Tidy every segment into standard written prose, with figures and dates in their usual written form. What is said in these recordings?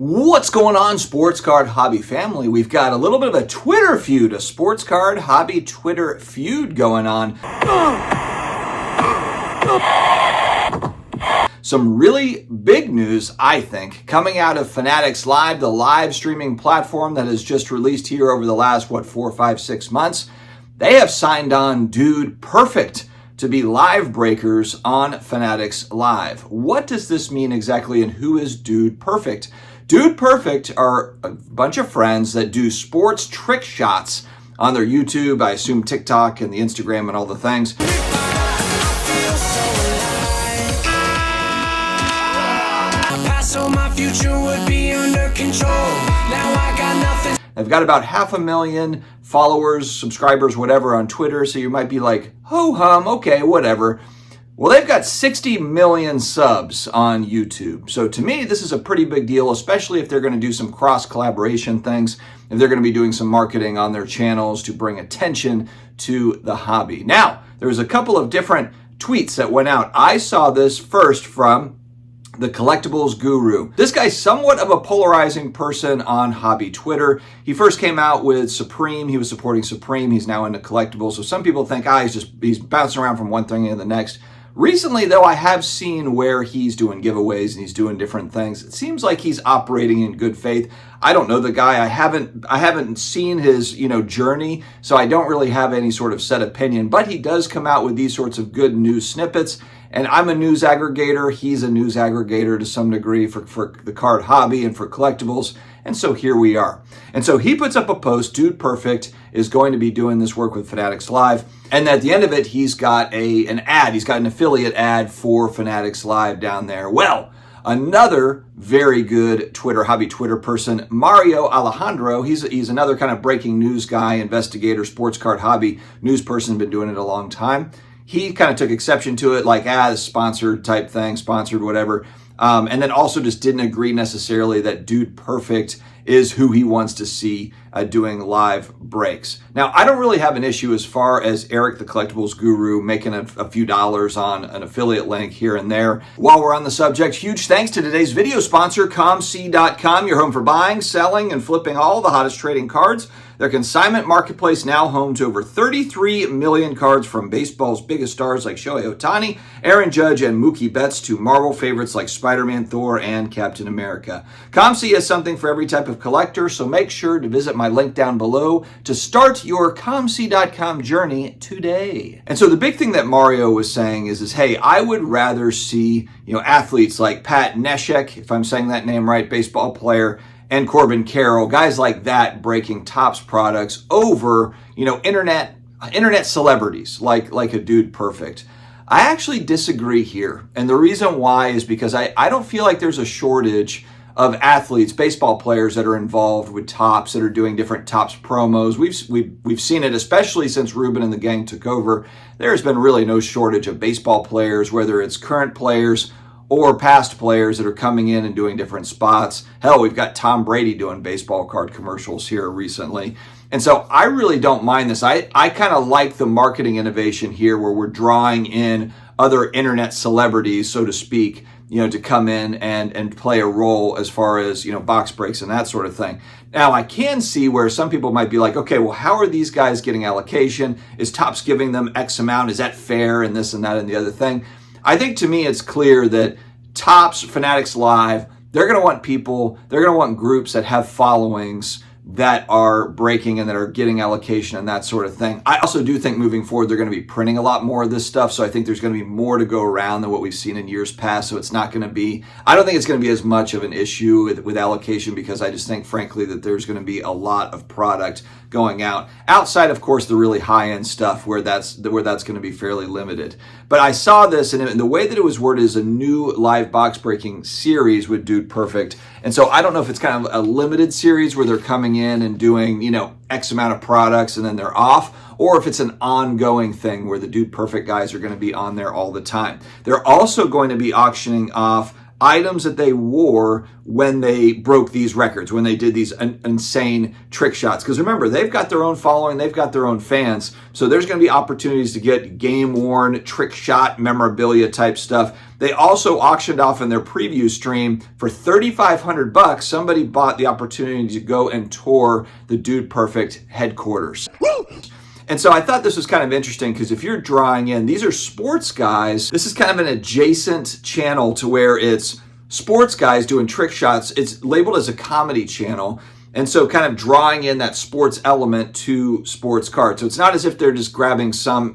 What's going on, sports card hobby family? We've got a little bit of a Twitter feud, a sports card hobby Twitter feud going on. Some really big news, I think, coming out of Fanatics Live, the live streaming platform that has just released here over the last, 4, 5, 6 months. They have signed on Dude Perfect to be live breakers on Fanatics Live. What does this mean exactly, and who is Dude Perfect? Dude Perfect are a bunch of friends that do sports trick shots on their YouTube, I assume TikTok and the Instagram and all the things. So my future would be under control. Now I got nothing. I've got about 500,000 followers, subscribers, whatever on Twitter, so you might be like, ho hum, okay, whatever. Well, they've got 60 million subs on YouTube. So to me, this is a pretty big deal, especially if they're going to do some cross-collaboration things, if they're going to be doing some marketing on their channels to bring attention to the hobby. Now, there's a couple of different tweets that went out. I saw this first from the collectibles guru. This guy's somewhat of a polarizing person on hobby Twitter. He first came out with Supreme. He was supporting Supreme. He's now into collectibles. So some people think, he's bouncing around from one thing to the next. Recently, though, I have seen where he's doing giveaways and he's doing different things. It seems like he's operating in good faith. I don't know the guy. I haven't seen his, journey, so I don't really have any sort of set opinion, but he does come out with these sorts of good news snippets. And I'm a news aggregator. He's a news aggregator to some degree for the card hobby and for collectibles. And so here we are. And so he puts up a post, Dude Perfect is going to be doing this work with Fanatics Live. And at the end of it, he's got an ad. He's got an affiliate ad for Fanatics Live down there. Well, another very good hobby Twitter person, Mario Alejandro. He's another kind of breaking news guy, investigator, sports card hobby news person, been doing it a long time. He kind of took exception to it, like sponsored type thing, sponsored whatever. And then also just didn't agree necessarily that Dude Perfect is who he wants to see doing live breaks. Now, I don't really have an issue as far as Eric, the collectibles guru, making a few dollars on an affiliate link here and there. While we're on the subject, huge thanks to today's video sponsor, COMC.com, your home for buying, selling, and flipping all the hottest trading cards. Their consignment marketplace now home to over 33 million cards, from baseball's biggest stars like Shohei Ohtani, Aaron Judge, and Mookie Betts to Marvel favorites like Spider-Man, Thor, and Captain America. COMC has something for every type of collector, so make sure to visit my link down below to start your COMC.com journey today. And so the big thing that Mario was saying is hey, I would rather see athletes like Pat Neshek, if I'm saying that name right, baseball player, and Corbin Carroll, guys like that breaking Topps products over, internet celebrities like a Dude Perfect. I actually disagree here. And the reason why is because I don't feel like there's a shortage of athletes, baseball players that are involved with Topps, that are doing different Topps promos. We've seen it, especially since Ruben and the gang took over. There's been really no shortage of baseball players, whether it's current players or past players that are coming in and doing different spots. Hell, we've got Tom Brady doing baseball card commercials here recently. And so I really don't mind this. I kind of like the marketing innovation here where we're drawing in other internet celebrities, so to speak, to come in and play a role as far as, box breaks and that sort of thing. Now, I can see where some people might be like, okay, well, how are these guys getting allocation? Is Topps giving them X amount? Is that fair? And this and that and the other thing. I think to me it's clear that Topps, Fanatics Live, they're going to want groups that have followings that are breaking and that are getting allocation and that sort of thing. I also do think moving forward, they're going to be printing a lot more of this stuff. So I think there's going to be more to go around than what we've seen in years past. So it's not going to be, I don't think it's going to be as much of an issue with allocation, because I just think, frankly, that there's going to be a lot of product going out outside, of course, the really high-end stuff where that's going to be fairly limited. But I saw this, and the way that it was worded is a new live box breaking series with Dude Perfect. And so I don't know if it's kind of a limited series where they're coming in and doing, X amount of products and then they're off, or if it's an ongoing thing where the Dude Perfect guys are going to be on there all the time. They're also going to be auctioning off items that they wore when they broke these records, when they did these insane trick shots. Because remember, they've got their own following, they've got their own fans, so there's going to be opportunities to get game-worn trick shot memorabilia type stuff. They also auctioned off in their preview stream for $3,500. Somebody bought the opportunity to go and tour the Dude Perfect headquarters. Woo! And so I thought this was kind of interesting because if you're drawing in, these are sports guys. This is kind of an adjacent channel to where it's sports guys doing trick shots. It's labeled as a comedy channel. And so kind of drawing in that sports element to sports cards. So it's not as if they're just grabbing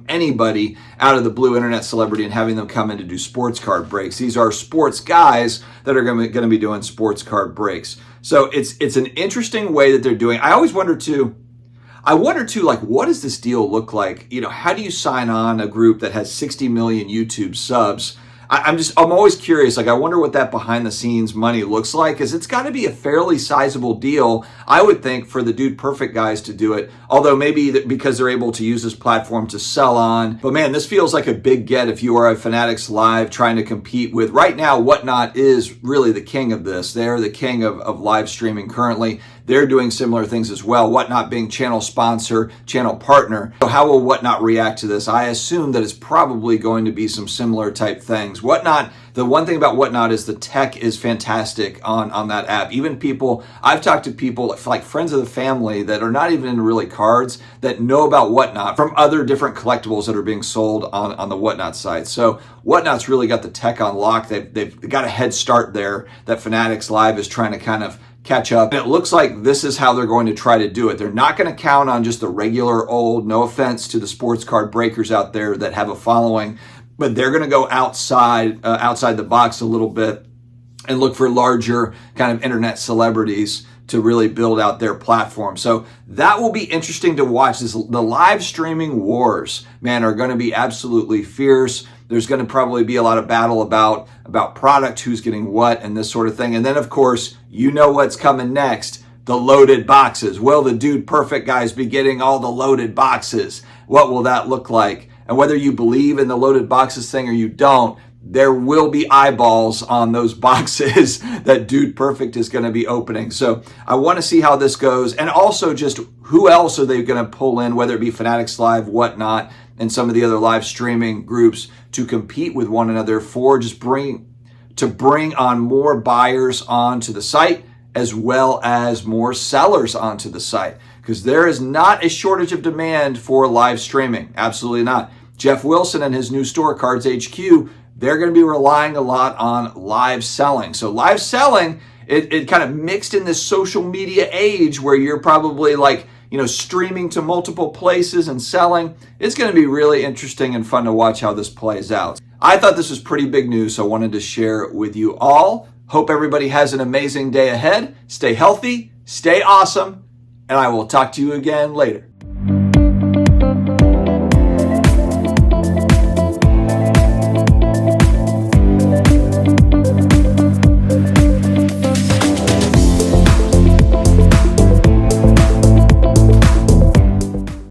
anybody out of the blue internet celebrity and having them come in to do sports card breaks. These are sports guys that are going to be doing sports card breaks. So it's an interesting way that they're doing. I wonder too, like, what does this deal look like? You know, how do you sign on a group that has 60 million YouTube subs? I'm always curious. Like, I wonder what that behind the scenes money looks like, because it's got to be a fairly sizable deal, I would think, for the Dude Perfect guys to do it. Although maybe because they're able to use this platform to sell on. But man, this feels like a big get if you are a Fanatics Live trying to compete with. Right now, Whatnot is really the king of this. They're the king of live streaming currently. They're doing similar things as well. Whatnot being channel sponsor, channel partner. So how will Whatnot react to this? I assume that it's probably going to be some similar type things. Whatnot, the one thing about Whatnot is the tech is fantastic on that app. Even people, I've talked to people like friends of the family that are not even into really cards that know about Whatnot from other different collectibles that are being sold on the Whatnot site. So Whatnot's really got the tech on lock. They've got a head start there that Fanatics Live is trying to kind of catch up. And it looks like this is how they're going to try to do it. They're not going to count on just the regular old, no offense to the sports card breakers out there that have a following, but they're going to go outside the box a little bit and look for larger kind of internet celebrities to really build out their platform. So that will be interesting to watch. The live streaming wars, man, are going to be absolutely fierce. There's going to probably be a lot of battle about product, who's getting what, and this sort of thing. And then, of course, you know what's coming next, the loaded boxes. Will the Dude Perfect guys be getting all the loaded boxes? What will that look like? And whether you believe in the loaded boxes thing or you don't, there will be eyeballs on those boxes that Dude Perfect is going to be opening. So I want to see how this goes. And also just who else are they going to pull in, whether it be Fanatics Live, Whatnot, and some of the other live streaming groups to compete with one another for just bring on more buyers onto the site as well as more sellers onto the site. Because there is not a shortage of demand for live streaming. Absolutely not. Jeff Wilson and his new store, Cards HQ, they're going to be relying a lot on live selling. So live selling, it kind of mixed in this social media age where you're probably like, you know, streaming to multiple places and selling. It's going to be really interesting and fun to watch how this plays out. I thought this was pretty big news, so I wanted to share it with you all. Hope everybody has an amazing day ahead. Stay healthy, stay awesome, and I will talk to you again later.